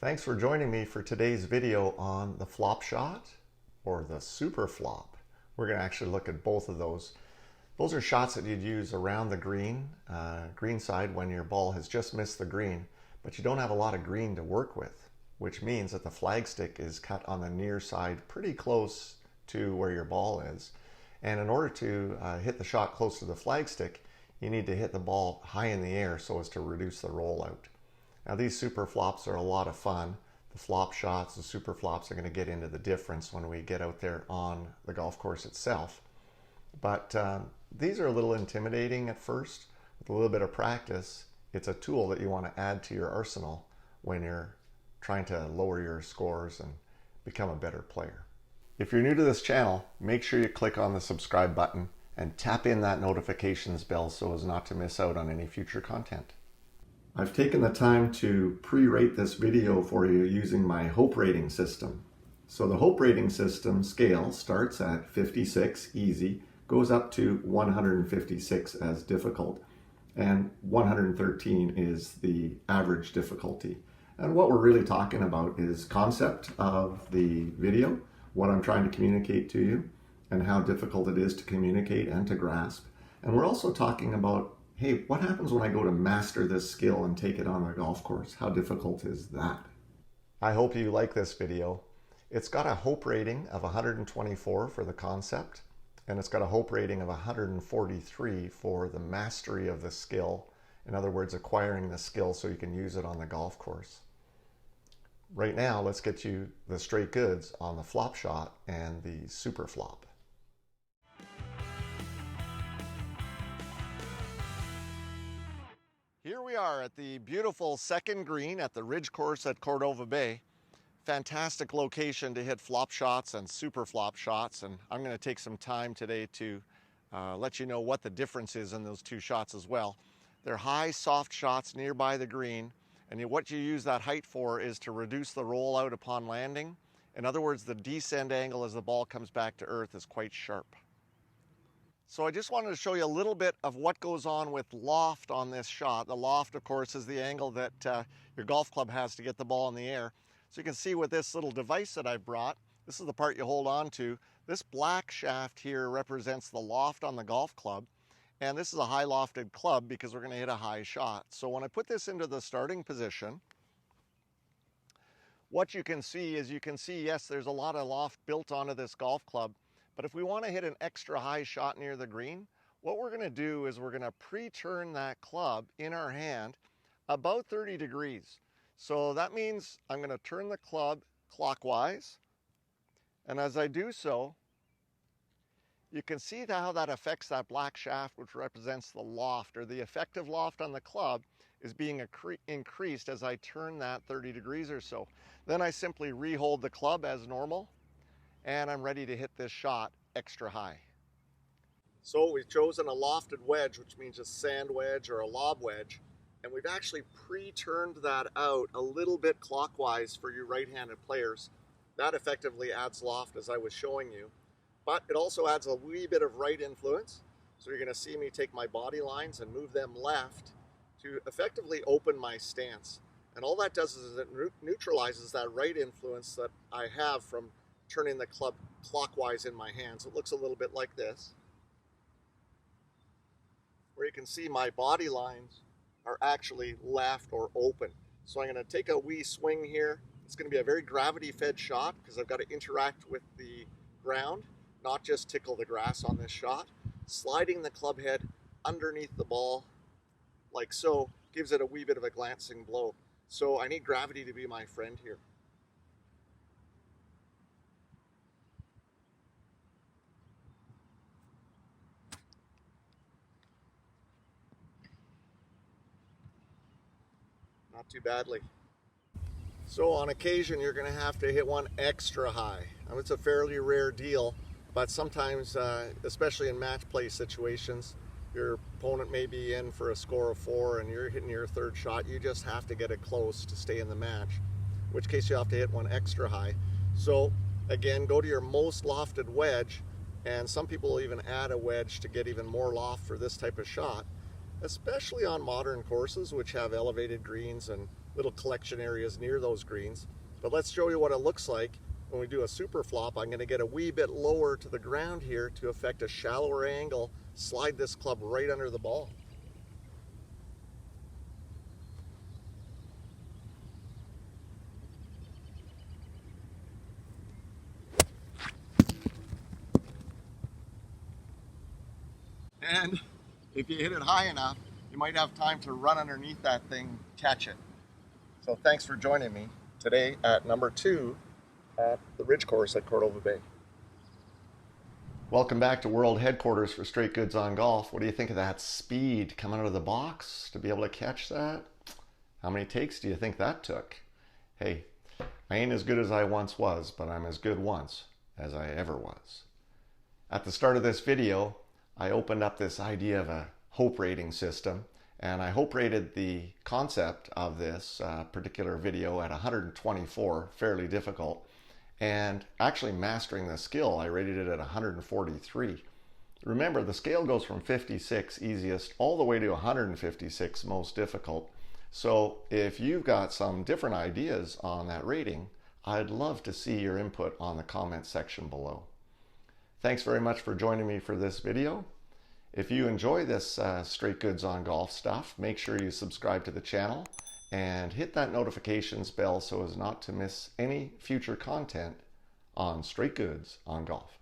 Thanks for joining me for today's video on the flop shot or the super flop. We're going to actually look at both of those. Those are shots that you'd use around the green side when your ball has just missed the green, but you don't have a lot of green to work with, which means that the flagstick is cut on the near side pretty close to where your ball is. And in order to hit the shot close to the flagstick, you need to hit the ball high in the air so as to reduce the rollout. Now these super flops are a lot of fun. The flop shots, the super flops are going to get into the difference when we get out there on the golf course itself. But these are a little intimidating at first. With a little bit of practice, it's a tool that you want to add to your arsenal when you're trying to lower your scores and become a better player. If you're new to this channel, make sure you click on the subscribe button and tap in that notifications bell so as not to miss out on any future content. I've taken the time to pre-rate this video for you using my hope rating system. So the hope rating system scale starts at 56, easy, goes up to 156 as difficult, and 113 is the average difficulty. And what we're really talking about is concept of the video, what I'm trying to communicate to you, and how difficult it is to communicate and to grasp. And we're also talking about, hey, what happens when I go to master this skill and take it on the golf course? How difficult is that? I hope you like this video. It's got a hope rating of 124 for the concept, and it's got a hope rating of 143 for the mastery of the skill. In other words, acquiring the skill so you can use it on the golf course. Right now, let's get you the straight goods on the flop shot and the super flop. Here we are at the beautiful second green at the Ridge course at Cordova Bay. Fantastic location to hit flop shots and super flop shots, and I'm going to take some time today to let you know what the difference is in those two shots as well. They're high, soft shots nearby the green, and what you use that height for is to reduce the rollout upon landing. In other words, the descent angle as the ball comes back to earth is quite sharp. So I just wanted to show you a little bit of what goes on with loft on this shot. The loft, of course, is the angle that your golf club has to get the ball in the air. So you can see with this little device that I've brought, this is the part you hold on to. This black shaft here represents the loft on the golf club. And this is a high lofted club because we're going to hit a high shot. So when I put this into the starting position, what you can see is, yes, there's a lot of loft built onto this golf club. But if we want to hit an extra high shot near the green, what we're going to do is we're going to pre-turn that club in our hand about 30 degrees. So that means I'm going to turn the club clockwise. And as I do so, you can see how that affects that black shaft, which represents the loft, or the effective loft on the club is being increased as I turn that 30 degrees or so. Then I simply re-hold the club as normal, and I'm ready to hit this shot extra high. So we've chosen a lofted wedge, which means a sand wedge or a lob wedge, and we've actually pre-turned that out a little bit clockwise for you right-handed players. That effectively adds loft, as I was showing you, but it also adds a wee bit of right influence. So you're going to see me take my body lines and move them left to effectively open my stance. And all that does is it neutralizes that right influence that I have from turning the club clockwise in my hands. It looks a little bit like this, where you can see my body lines are actually left or open. So I'm going to take a wee swing here. It's going to be a very gravity-fed shot because I've got to interact with the ground, not just tickle the grass on this shot. Sliding the club head underneath the ball like so gives it a wee bit of a glancing blow. So I need gravity to be my friend here. Not too badly. So on occasion, you're going to have to hit one extra high. Now, it's a fairly rare deal, but sometimes, especially in match play situations, your opponent may be in for a score of 4 and you're hitting your third shot. You just have to get it close to stay in the match, in which case you have to hit one extra high. So again, go to your most lofted wedge, and some people will even add a wedge to get even more loft for this type of shot, especially on modern courses which have elevated greens and little collection areas near those greens. But let's show you what it looks like when we do a super flop. I'm going to get a wee bit lower to the ground here to affect a shallower angle, slide this club right under the ball. And if you hit it high enough, you might have time to run underneath that thing, catch it. So thanks for joining me today at number 2 at the Ridge Course at Cordova Bay. Welcome back to world headquarters for Straight Goods on Golf. What do you think of that speed coming out of the box to be able to catch that? How many takes do you think that took? Hey, I ain't as good as I once was, but I'm as good once as I ever was. At the start of this video, I opened up this idea of a hope rating system, and I hope rated the concept of this particular video at 124, fairly difficult, and actually mastering the skill, I rated it at 143. Remember, the scale goes from 56 easiest all the way to 156 most difficult. So if you've got some different ideas on that rating, I'd love to see your input on the comment section below. Thanks very much for joining me for this video. If you enjoy this Straight Goods on Golf stuff, make sure you subscribe to the channel and hit that notifications bell so as not to miss any future content on Straight Goods on Golf.